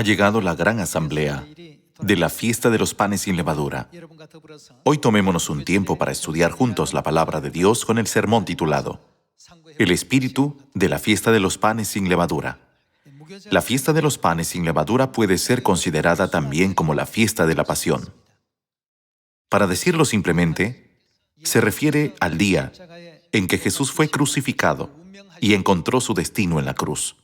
Ha llegado la gran asamblea de la fiesta de los panes sin levadura. Hoy tomémonos un tiempo para estudiar juntos la palabra de Dios con el sermón titulado El espíritu de la fiesta de los panes sin levadura. La fiesta de los panes sin levadura puede ser considerada también como la fiesta de la pasión. Para decirlo simplemente, se refiere al día en que Jesús fue crucificado y encontró su destino en la cruz.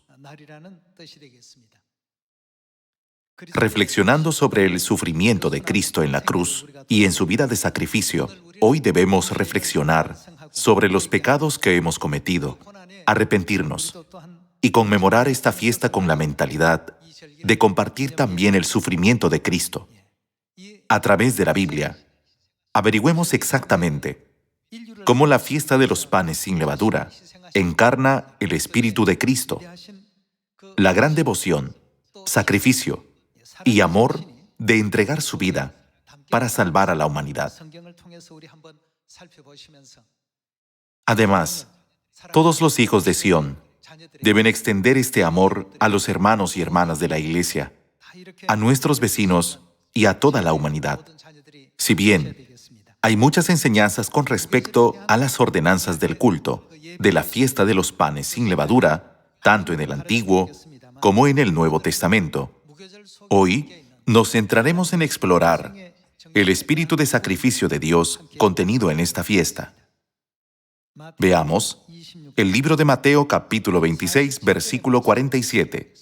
Reflexionando sobre el sufrimiento de Cristo en la cruz y en su vida de sacrificio, hoy debemos reflexionar sobre los pecados que hemos cometido, arrepentirnos y conmemorar esta fiesta con la mentalidad de compartir también el sufrimiento de Cristo. A través de la Biblia, averigüemos exactamente cómo la fiesta de los panes sin levadura encarna el espíritu de Cristo, la gran devoción, sacrificio y amor de entregar su vida para salvar a la humanidad. Además, todos los hijos de Sión deben extender este amor a los hermanos y hermanas de la Iglesia, a nuestros vecinos y a toda la humanidad. Si bien hay muchas enseñanzas con respecto a las ordenanzas del culto, de la fiesta de los panes sin levadura, tanto en el Antiguo como en el Nuevo Testamento, hoy nos centraremos en explorar el espíritu de sacrificio de Dios contenido en esta fiesta. Veamos el libro de Mateo capítulo 26, versículo 47.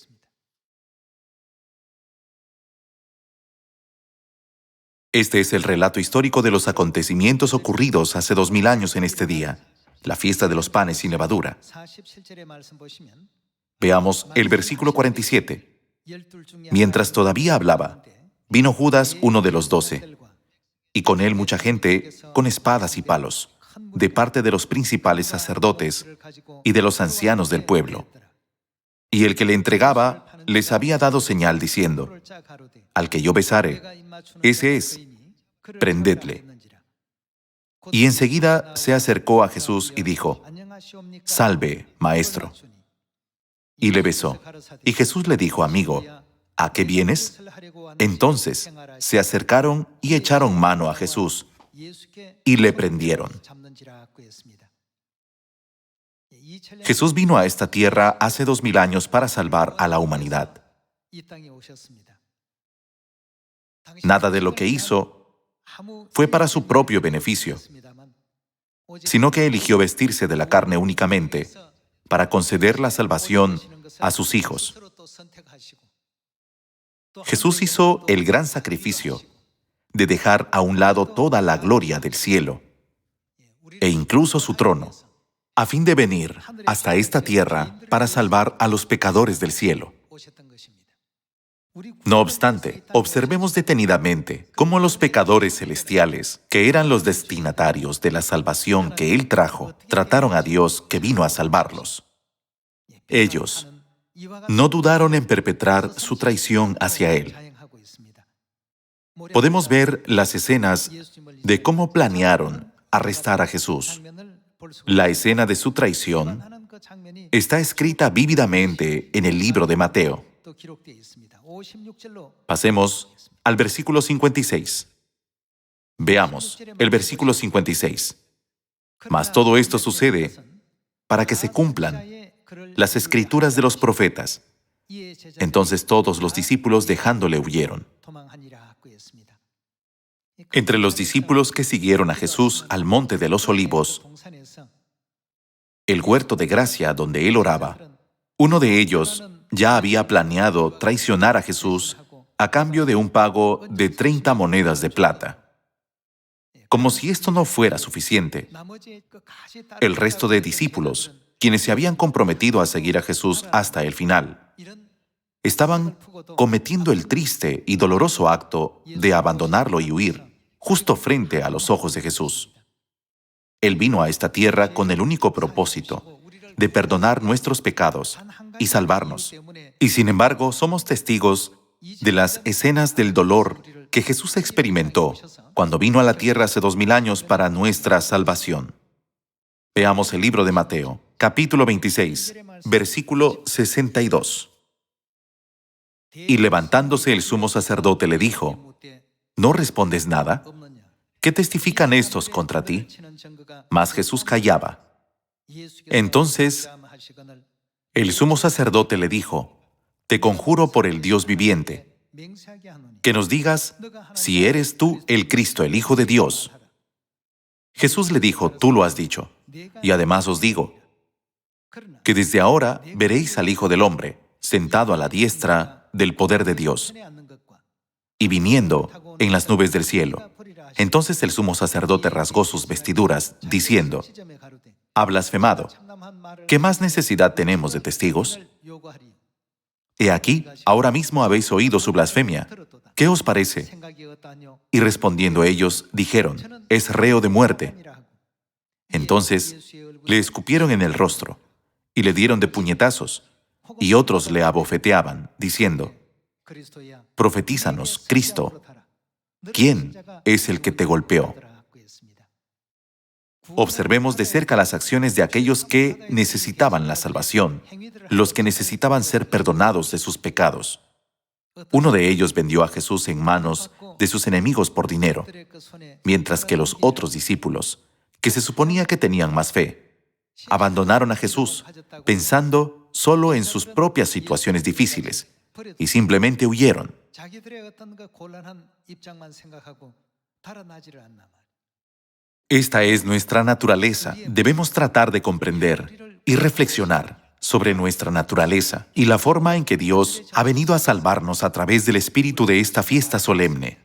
Este es el relato histórico de los acontecimientos ocurridos hace 2000 años en este día, la fiesta de los panes sin levadura. Veamos el versículo 47. Mientras todavía hablaba, vino Judas, uno de los 12, y con él mucha gente con espadas y palos, de parte de los principales sacerdotes y de los ancianos del pueblo. Y el que le entregaba les había dado señal diciendo: al que yo besare, ese es, prendedle. Y enseguida se acercó a Jesús y dijo: Salve, maestro. Y le besó. Y Jesús le dijo: Amigo, ¿a qué vienes? Entonces se acercaron y echaron mano a Jesús y le prendieron. Jesús vino a esta tierra hace 2000 años para salvar a la humanidad. Nada de lo que hizo fue para su propio beneficio, sino que eligió vestirse de la carne únicamente para conceder la salvación a sus hijos. Jesús hizo el gran sacrificio de dejar a un lado toda la gloria del cielo e incluso su trono, a fin de venir hasta esta tierra para salvar a los pecadores del cielo. No obstante, observemos detenidamente cómo los pecadores celestiales, que eran los destinatarios de la salvación que Él trajo, trataron a Dios que vino a salvarlos. Ellos no dudaron en perpetrar su traición hacia Él. Podemos ver las escenas de cómo planearon arrestar a Jesús. La escena de su traición está escrita vívidamente en el libro de Mateo. Pasemos al versículo 56. Veamos el versículo 56. Mas todo esto sucede para que se cumplan las escrituras de los profetas. Entonces todos los discípulos dejándole huyeron. Entre los discípulos que siguieron a Jesús al monte de los Olivos, el huerto de gracia donde él oraba, uno de ellos ya había planeado traicionar a Jesús a cambio de un pago de 30 monedas de plata. Como si esto no fuera suficiente, el resto de discípulos, quienes se habían comprometido a seguir a Jesús hasta el final, estaban cometiendo el triste y doloroso acto de abandonarlo y huir, justo frente a los ojos de Jesús. Él vino a esta tierra con el único propósito de perdonar nuestros pecados y salvarnos. Y sin embargo, somos testigos de las escenas del dolor que Jesús experimentó cuando vino a la tierra hace 2000 años para nuestra salvación. Veamos el libro de Mateo, capítulo 26, versículo 62. Y levantándose el sumo sacerdote le dijo: ¿No respondes nada? ¿Qué testifican estos contra ti? Mas Jesús callaba. Entonces el sumo sacerdote le dijo: Te conjuro por el Dios viviente, que nos digas si eres tú el Cristo, el Hijo de Dios. Jesús le dijo: Tú lo has dicho. Y además os digo que desde ahora veréis al Hijo del Hombre sentado a la diestra del poder de Dios y viniendo en las nubes del cielo. Entonces el sumo sacerdote rasgó sus vestiduras, diciendo: Ha blasfemado. ¿Qué más necesidad tenemos de testigos? He aquí, ahora mismo habéis oído su blasfemia. ¿Qué os parece? Y respondiendo ellos, dijeron: Es reo de muerte. Entonces le escupieron en el rostro y le dieron de puñetazos, y otros le abofeteaban, diciendo: Profetízanos, Cristo, ¿quién es el que te golpeó? Observemos de cerca las acciones de aquellos que necesitaban la salvación, los que necesitaban ser perdonados de sus pecados. Uno de ellos vendió a Jesús en manos de sus enemigos por dinero, mientras que los otros discípulos, que se suponía que tenían más fe, abandonaron a Jesús, pensando solo en sus propias situaciones difíciles, y simplemente huyeron. Esta es nuestra naturaleza. Debemos tratar de comprender y reflexionar sobre nuestra naturaleza y la forma en que Dios ha venido a salvarnos a través del espíritu de esta fiesta solemne.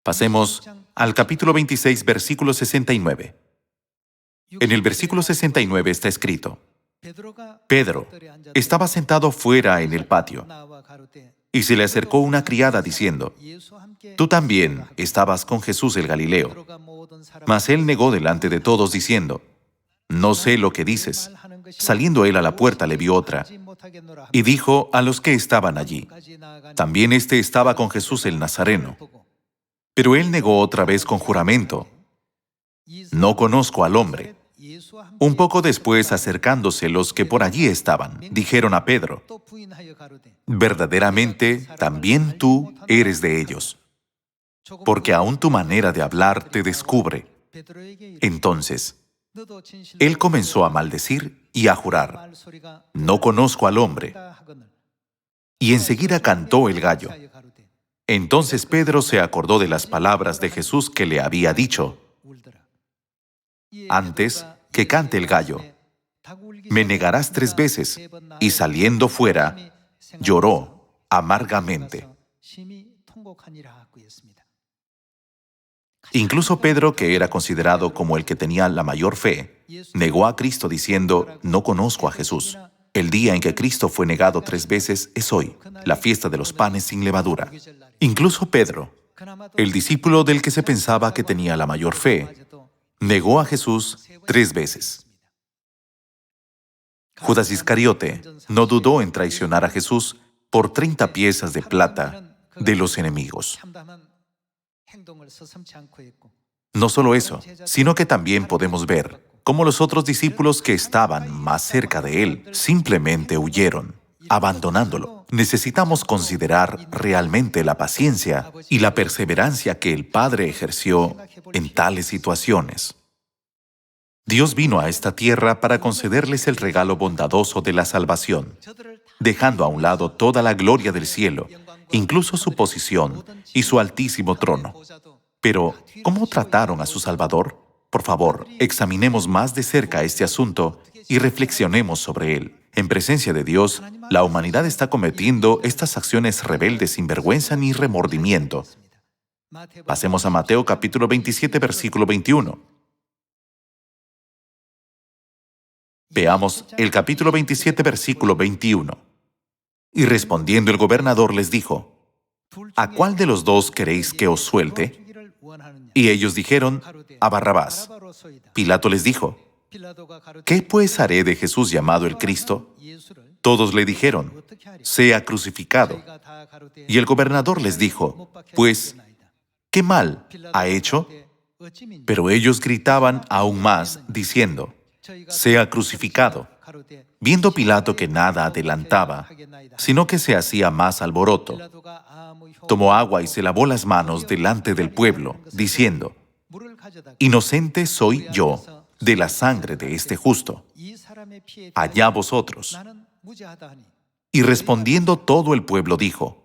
Pasemos al capítulo 26, versículo 69. En el versículo 69 está escrito: Pedro estaba sentado fuera en el patio, y se le acercó una criada diciendo: Tú también estabas con Jesús el Galileo. Mas él negó delante de todos diciendo: No sé lo que dices. Saliendo él a la puerta le vio otra, y dijo a los que estaban allí: También éste estaba con Jesús el Nazareno. Pero él negó otra vez con juramento: No conozco al hombre. Un poco después, acercándose los que por allí estaban, dijeron a Pedro: Verdaderamente, también tú eres de ellos, porque aún tu manera de hablar te descubre. Entonces, él comenzó a maldecir y a jurar: No conozco al hombre. Y enseguida cantó el gallo. Entonces Pedro se acordó de las palabras de Jesús que le había dicho: Antes que cante el gallo, me negarás 3 veces. Y saliendo fuera, lloró amargamente. Incluso Pedro, que era considerado como el que tenía la mayor fe, negó a Cristo diciendo: No conozco a Jesús. El día en que Cristo fue negado 3 veces es hoy, la fiesta de los panes sin levadura. Incluso Pedro, el discípulo del que se pensaba que tenía la mayor fe, negó a Jesús 3 veces. Judas Iscariote no dudó en traicionar a Jesús por 30 piezas de plata de los enemigos. No solo eso, sino que también podemos ver cómo los otros discípulos que estaban más cerca de él simplemente huyeron, abandonándolo. Necesitamos considerar realmente la paciencia y la perseverancia que el Padre ejerció en tales situaciones. Dios vino a esta tierra para concederles el regalo bondadoso de la salvación, dejando a un lado toda la gloria del cielo, incluso su posición y su altísimo trono. Pero, ¿cómo trataron a su Salvador? Por favor, examinemos más de cerca este asunto y reflexionemos sobre él. En presencia de Dios, la humanidad está cometiendo estas acciones rebeldes sin vergüenza ni remordimiento. Pasemos a Mateo capítulo 27, versículo 21. Veamos el capítulo 27, versículo 21. Y respondiendo el gobernador les dijo: ¿A cuál de los dos queréis que os suelte? Y ellos dijeron: A Barrabás. Pilato les dijo: ¿Qué pues haré de Jesús llamado el Cristo? Todos le dijeron: Sea crucificado. Y el gobernador les dijo: Pues, ¿qué mal ha hecho? Pero ellos gritaban aún más, diciendo: Sea crucificado. Viendo Pilato que nada adelantaba, sino que se hacía más alboroto, tomó agua y se lavó las manos delante del pueblo, diciendo: «Inocente soy yo de la sangre de este justo. Allá vosotros». Y respondiendo todo el pueblo dijo: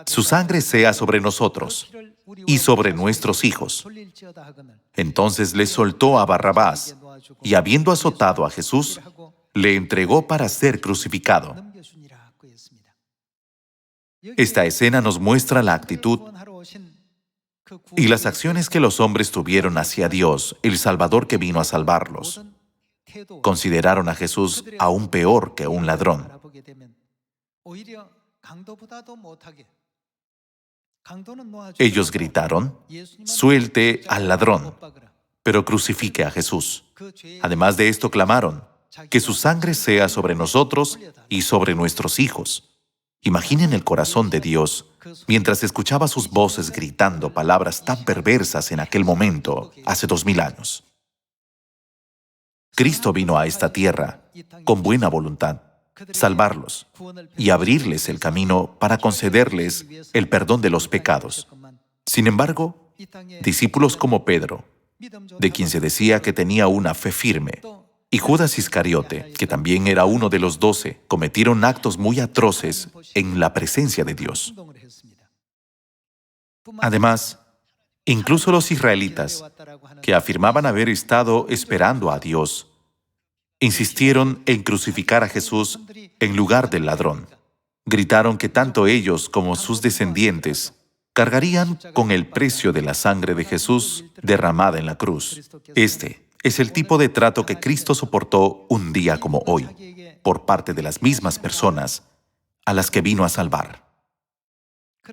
«Su sangre sea sobre nosotros y sobre nuestros hijos». Entonces le soltó a Barrabás, y habiendo azotado a Jesús, le entregó para ser crucificado. Esta escena nos muestra la actitud y las acciones que los hombres tuvieron hacia Dios, el Salvador que vino a salvarlos. Consideraron a Jesús aún peor que un ladrón. Ellos gritaron: «Suelte al ladrón, pero crucifique a Jesús». Además de esto clamaron: «Que su sangre sea sobre nosotros y sobre nuestros hijos». Imaginen el corazón de Dios mientras escuchaba sus voces gritando palabras tan perversas en aquel momento, hace 2000 años. Cristo vino a esta tierra con buena voluntad, salvarlos y abrirles el camino para concederles el perdón de los pecados. Sin embargo, discípulos como Pedro, de quien se decía que tenía una fe firme, y Judas Iscariote, que también era uno de los 12, cometieron actos muy atroces en la presencia de Dios. Además, incluso los israelitas, que afirmaban haber estado esperando a Dios, insistieron en crucificar a Jesús en lugar del ladrón. Gritaron que tanto ellos como sus descendientes cargarían con el precio de la sangre de Jesús derramada en la cruz. Este es el tipo de trato que Cristo soportó un día como hoy, por parte de las mismas personas a las que vino a salvar.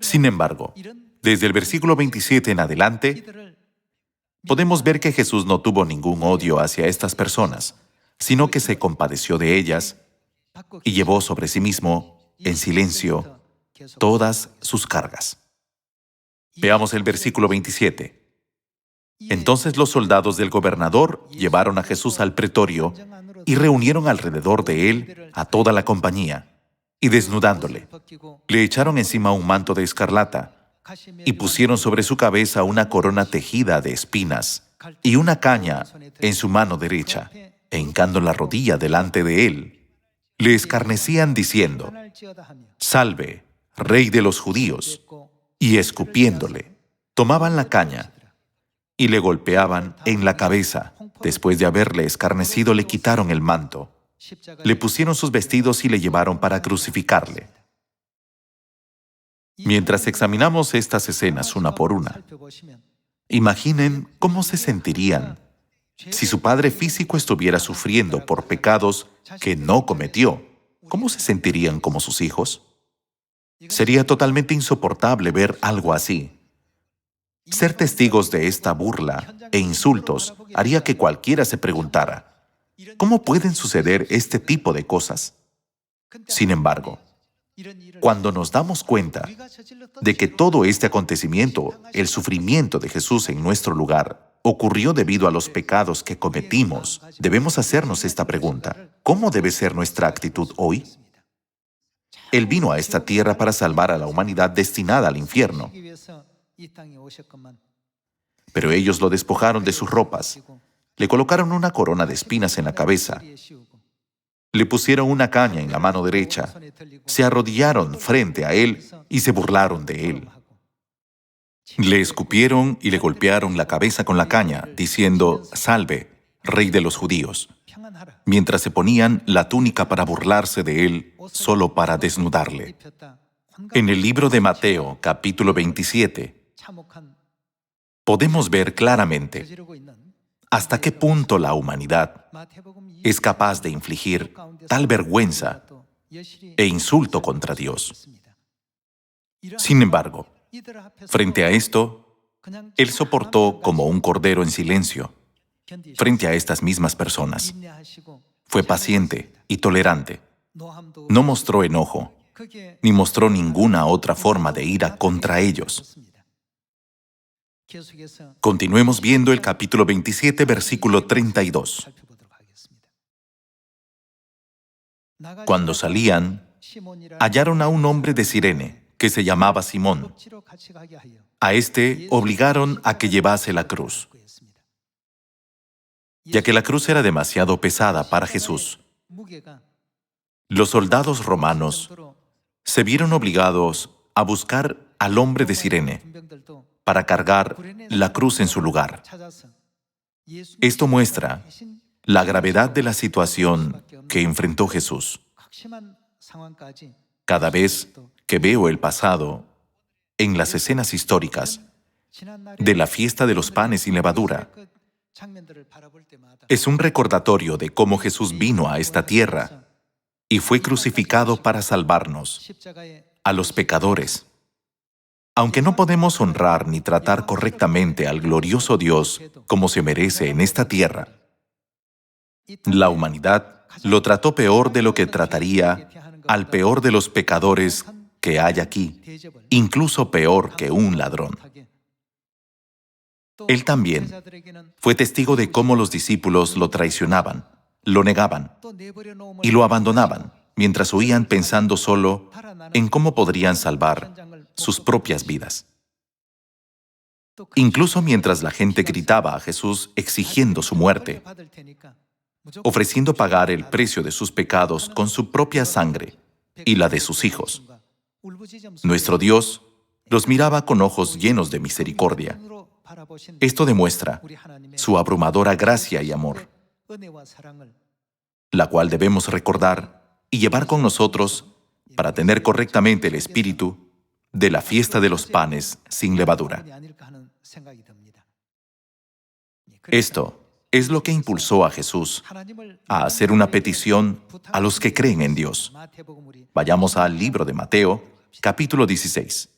Sin embargo, desde el versículo 27 en adelante, podemos ver que Jesús no tuvo ningún odio hacia estas personas, sino que se compadeció de ellas y llevó sobre sí mismo, en silencio, todas sus cargas. Veamos el versículo 27. Entonces los soldados del gobernador llevaron a Jesús al pretorio y reunieron alrededor de él a toda la compañía, y desnudándole, le echaron encima un manto de escarlata y pusieron sobre su cabeza una corona tejida de espinas y una caña en su mano derecha, e hincando la rodilla delante de él, le escarnecían diciendo: «Salve, Rey de los judíos», y escupiéndole, tomaban la caña y le golpeaban en la cabeza. Después de haberle escarnecido, le quitaron el manto, le pusieron sus vestidos y le llevaron para crucificarle. Mientras examinamos estas escenas una por una, imaginen cómo se sentirían si su padre físico estuviera sufriendo por pecados que no cometió. ¿Cómo se sentirían como sus hijos? Sería totalmente insoportable ver algo así. Ser testigos de esta burla e insultos haría que cualquiera se preguntara: ¿cómo pueden suceder este tipo de cosas? Sin embargo, cuando nos damos cuenta de que todo este acontecimiento, el sufrimiento de Jesús en nuestro lugar, ocurrió debido a los pecados que cometimos, debemos hacernos esta pregunta: ¿cómo debe ser nuestra actitud hoy? Él vino a esta tierra para salvar a la humanidad destinada al infierno. Pero ellos lo despojaron de sus ropas, le colocaron una corona de espinas en la cabeza, le pusieron una caña en la mano derecha, se arrodillaron frente a él y se burlaron de él. Le escupieron y le golpearon la cabeza con la caña, diciendo: «Salve, Rey de los judíos», mientras se ponían la túnica para burlarse de él, solo para desnudarle. En el libro de Mateo, capítulo 27, podemos ver claramente hasta qué punto la humanidad es capaz de infligir tal vergüenza e insulto contra Dios. Sin embargo, frente a esto, Él soportó como un cordero en silencio frente a estas mismas personas. Fue paciente y tolerante. No mostró enojo, ni mostró ninguna otra forma de ira contra ellos. Continuemos viendo el capítulo 27, versículo 32. Cuando salían, hallaron a un hombre de Cirene, que se llamaba Simón. A este obligaron a que llevase la cruz, ya que la cruz era demasiado pesada para Jesús. Los soldados romanos se vieron obligados a buscar al hombre de Cirene para cargar la cruz en su lugar. Esto muestra la gravedad de la situación que enfrentó Jesús. Cada vez que veo el pasado en las escenas históricas de la fiesta de los panes sin levadura, es un recordatorio de cómo Jesús vino a esta tierra y fue crucificado para salvarnos, a los pecadores. Aunque no podemos honrar ni tratar correctamente al glorioso Dios como se merece en esta tierra, la humanidad lo trató peor de lo que trataría al peor de los pecadores que hay aquí, incluso peor que un ladrón. Él también fue testigo de cómo los discípulos lo traicionaban, lo negaban y lo abandonaban, mientras huían pensando solo en cómo podrían salvar sus propias vidas. Incluso mientras la gente gritaba a Jesús exigiendo su muerte, ofreciendo pagar el precio de sus pecados con su propia sangre y la de sus hijos, nuestro Dios los miraba con ojos llenos de misericordia. Esto demuestra su abrumadora gracia y amor, la cual debemos recordar y llevar con nosotros para tener correctamente el espíritu de la fiesta de los panes sin levadura. Esto es lo que impulsó a Jesús a hacer una petición a los que creen en Dios. Vayamos al libro de Mateo, capítulo 16.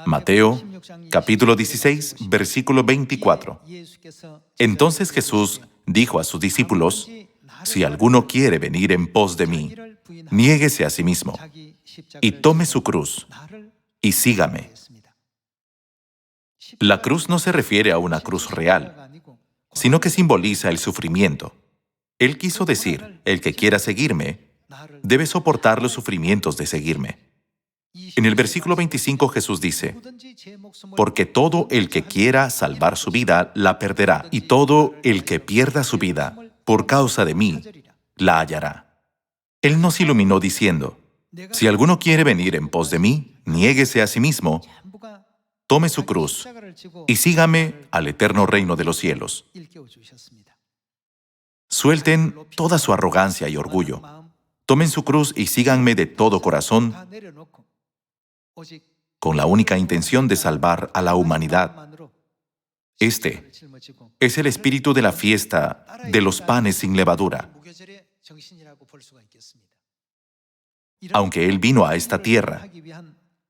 Mateo, capítulo 16, versículo 24. Entonces Jesús dijo a sus discípulos: si alguno quiere venir en pos de mí, niéguese a sí mismo y tome su cruz y sígame. La cruz no se refiere a una cruz real, sino que simboliza el sufrimiento. Él quiso decir, el que quiera seguirme, debe soportar los sufrimientos de seguirme. En el versículo 25 Jesús dice: porque todo el que quiera salvar su vida, la perderá, y todo el que pierda su vida, por causa de mí, la hallará. Él nos iluminó diciendo: si alguno quiere venir en pos de mí, niéguese a sí mismo, tome su cruz y sígame al eterno reino de los cielos. Suelten toda su arrogancia y orgullo. Tomen su cruz y síganme de todo corazón, con la única intención de salvar a la humanidad. Este es el espíritu de la fiesta de los panes sin levadura. Aunque Él vino a esta tierra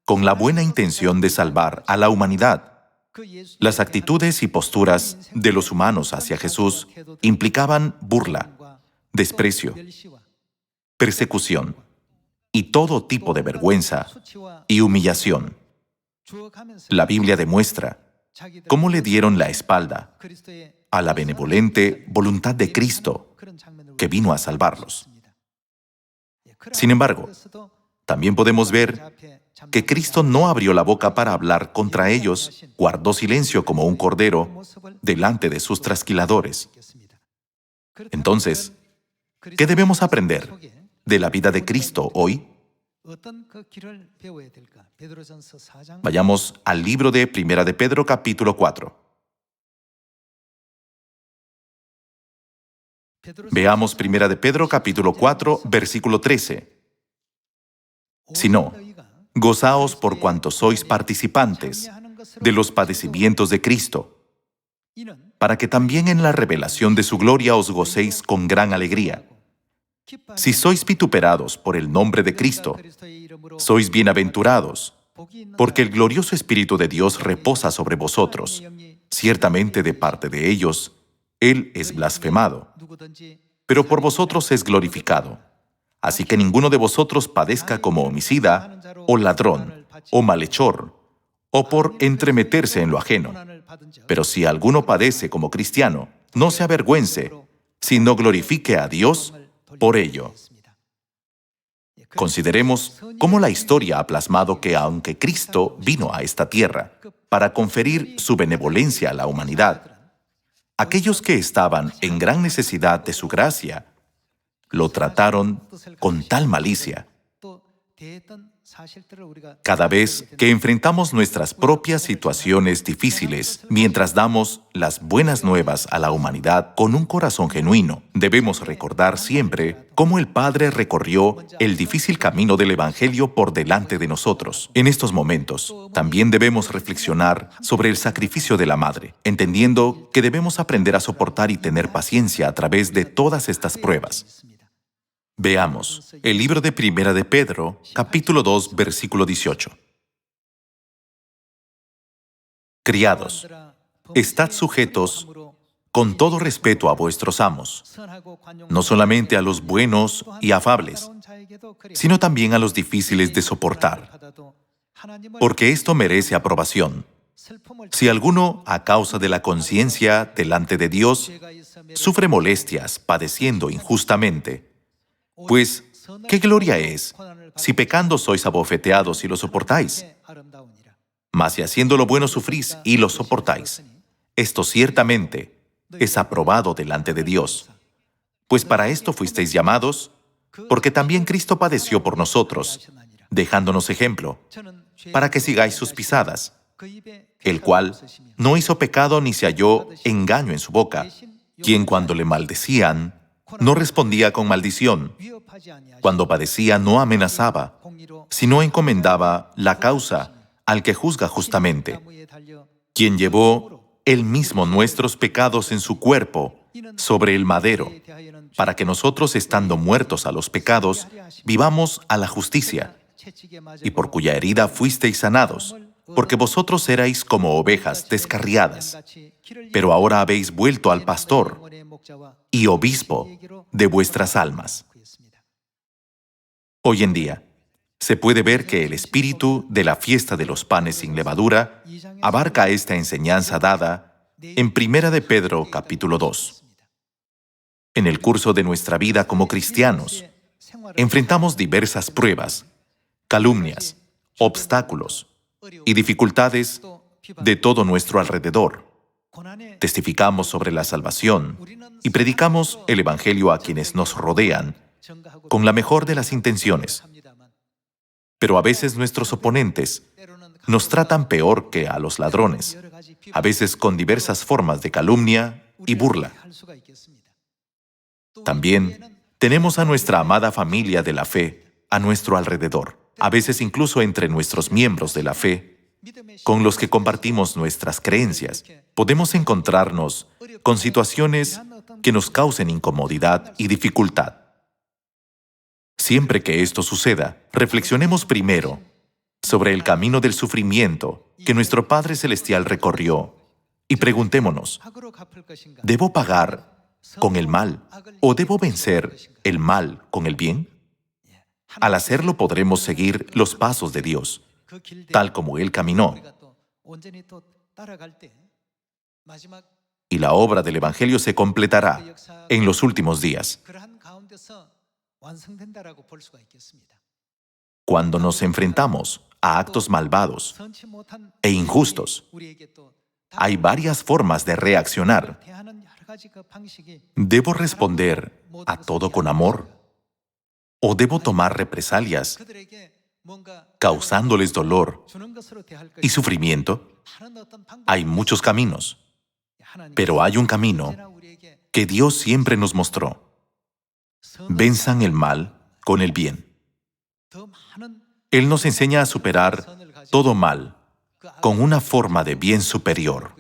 con la buena intención de salvar a la humanidad, las actitudes y posturas de los humanos hacia Jesús implicaban burla, desprecio, persecución y todo tipo de vergüenza y humillación. La Biblia demuestra cómo le dieron la espalda a la benevolente voluntad de Cristo que vino a salvarlos. Sin embargo, también podemos ver que Cristo no abrió la boca para hablar contra ellos, guardó silencio como un cordero delante de sus trasquiladores. Entonces, ¿qué debemos aprender de la vida de Cristo hoy? Vayamos al libro de Primera de Pedro, capítulo 4. Veamos Primera de Pedro, capítulo 4, versículo 13. Si no, gozaos por cuanto sois participantes de los padecimientos de Cristo, para que también en la revelación de su gloria os gocéis con gran alegría. Si sois vituperados por el nombre de Cristo, sois bienaventurados, porque el glorioso Espíritu de Dios reposa sobre vosotros. Ciertamente de parte de ellos, Él es blasfemado, pero por vosotros es glorificado. Así que ninguno de vosotros padezca como homicida, o ladrón, o malhechor, o por entremeterse en lo ajeno. Pero si alguno padece como cristiano, no se avergüence, sino glorifique a Dios por ello. Consideremos cómo la historia ha plasmado que aunque Cristo vino a esta tierra para conferir su benevolencia a la humanidad, aquellos que estaban en gran necesidad de su gracia lo trataron con tal malicia. Cada vez que enfrentamos nuestras propias situaciones difíciles, mientras damos las buenas nuevas a la humanidad con un corazón genuino, debemos recordar siempre cómo el Padre recorrió el difícil camino del Evangelio por delante de nosotros. En estos momentos, también debemos reflexionar sobre el sacrificio de la Madre, entendiendo que debemos aprender a soportar y tener paciencia a través de todas estas pruebas. Veamos el libro de Primera de Pedro, capítulo 2, versículo 18. Criados, estad sujetos con todo respeto a vuestros amos, no solamente a los buenos y afables, sino también a los difíciles de soportar, porque esto merece aprobación. Si alguno, a causa de la conciencia delante de Dios, sufre molestias padeciendo injustamente, pues, ¿qué gloria es si pecando sois abofeteados y lo soportáis? Mas si haciendo lo bueno sufrís y lo soportáis, esto ciertamente es aprobado delante de Dios. Pues para esto fuisteis llamados, porque también Cristo padeció por nosotros, dejándonos ejemplo, para que sigáis sus pisadas, el cual no hizo pecado ni se halló engaño en su boca, quien cuando le maldecían, no respondía con maldición. Cuando padecía, no amenazaba, sino encomendaba la causa al que juzga justamente, quien llevó él mismo nuestros pecados en su cuerpo sobre el madero, para que nosotros, estando muertos a los pecados, vivamos a la justicia, y por cuya herida fuisteis sanados, porque vosotros erais como ovejas descarriadas, pero ahora habéis vuelto al pastor y obispo de vuestras almas. Hoy en día, se puede ver que el espíritu de la fiesta de los panes sin levadura abarca esta enseñanza dada en Primera de Pedro, capítulo 2. En el curso de nuestra vida como cristianos, enfrentamos diversas pruebas, calumnias, obstáculos y dificultades de todo nuestro alrededor. Testificamos sobre la salvación y predicamos el Evangelio a quienes nos rodean con la mejor de las intenciones. Pero a veces nuestros oponentes nos tratan peor que a los ladrones, a veces con diversas formas de calumnia y burla. También tenemos a nuestra amada familia de la fe a nuestro alrededor, a veces incluso entre nuestros miembros de la fe, con los que compartimos nuestras creencias, podemos encontrarnos con situaciones que nos causen incomodidad y dificultad. Siempre que esto suceda, reflexionemos primero sobre el camino del sufrimiento que nuestro Padre Celestial recorrió y preguntémonos, ¿debo pagar con el mal o debo vencer el mal con el bien? Al hacerlo podremos seguir los pasos de Dios, tal como Él caminó. Y la obra del Evangelio se completará en los últimos días. Cuando nos enfrentamos a actos malvados e injustos, hay varias formas de reaccionar. ¿Debo responder a todo con amor? ¿O debo tomar represalias, causándoles dolor y sufrimiento? Hay muchos caminos, pero hay un camino que Dios siempre nos mostró. Venzan el mal con el bien. Él nos enseña a superar todo mal con una forma de bien superior.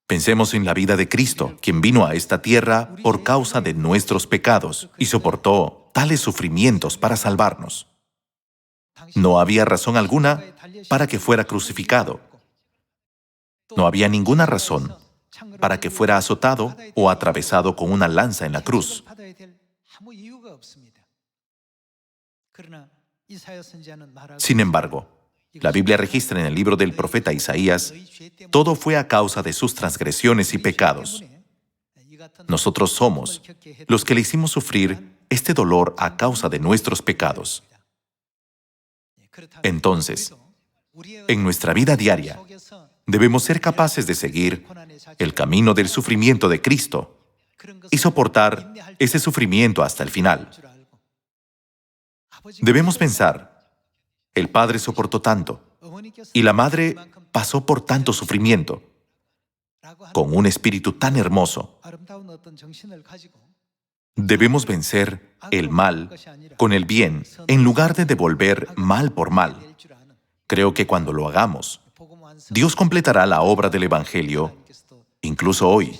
Pensemos en la vida de Cristo, quien vino a esta tierra por causa de nuestros pecados y soportó tales sufrimientos para salvarnos. No había razón alguna para que fuera crucificado. No había ninguna razón para que fuera azotado o atravesado con una lanza en la cruz. Sin embargo, la Biblia registra en el libro del profeta Isaías, todo fue a causa de sus transgresiones y pecados. Nosotros somos los que le hicimos sufrir este dolor a causa de nuestros pecados. Entonces, en nuestra vida diaria, debemos ser capaces de seguir el camino del sufrimiento de Cristo y soportar ese sufrimiento hasta el final. Debemos pensar, el Padre soportó tanto y la Madre pasó por tanto sufrimiento, con un espíritu tan hermoso. Debemos vencer el mal con el bien en lugar de devolver mal por mal. Creo que cuando lo hagamos, Dios completará la obra del Evangelio, incluso hoy.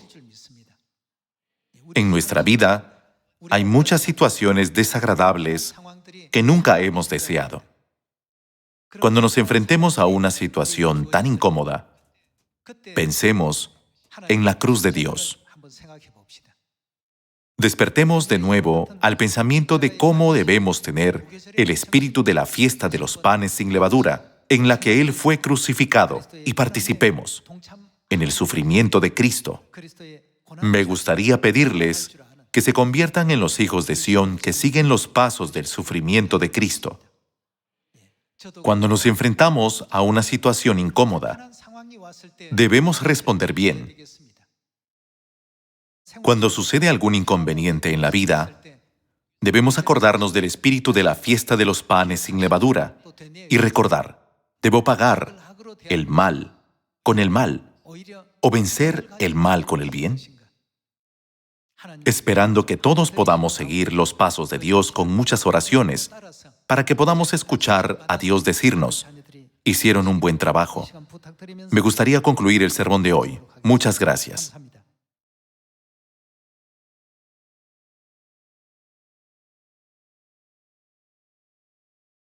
En nuestra vida hay muchas situaciones desagradables que nunca hemos deseado. Cuando nos enfrentemos a una situación tan incómoda, pensemos en la cruz de Dios. Despertemos de nuevo al pensamiento de cómo debemos tener el espíritu de la fiesta de los panes sin levadura, en la que Él fue crucificado, y participemos en el sufrimiento de Cristo. Me gustaría pedirles que se conviertan en los hijos de Sión que siguen los pasos del sufrimiento de Cristo. Cuando nos enfrentamos a una situación incómoda, debemos responder bien. Cuando sucede algún inconveniente en la vida, debemos acordarnos del espíritu de la fiesta de los panes sin levadura y recordar, debo pagar el mal con el mal o vencer el mal con el bien. Esperando que todos podamos seguir los pasos de Dios con muchas oraciones para que podamos escuchar a Dios decirnos, hicieron un buen trabajo. Me gustaría concluir el sermón de hoy. Muchas gracias.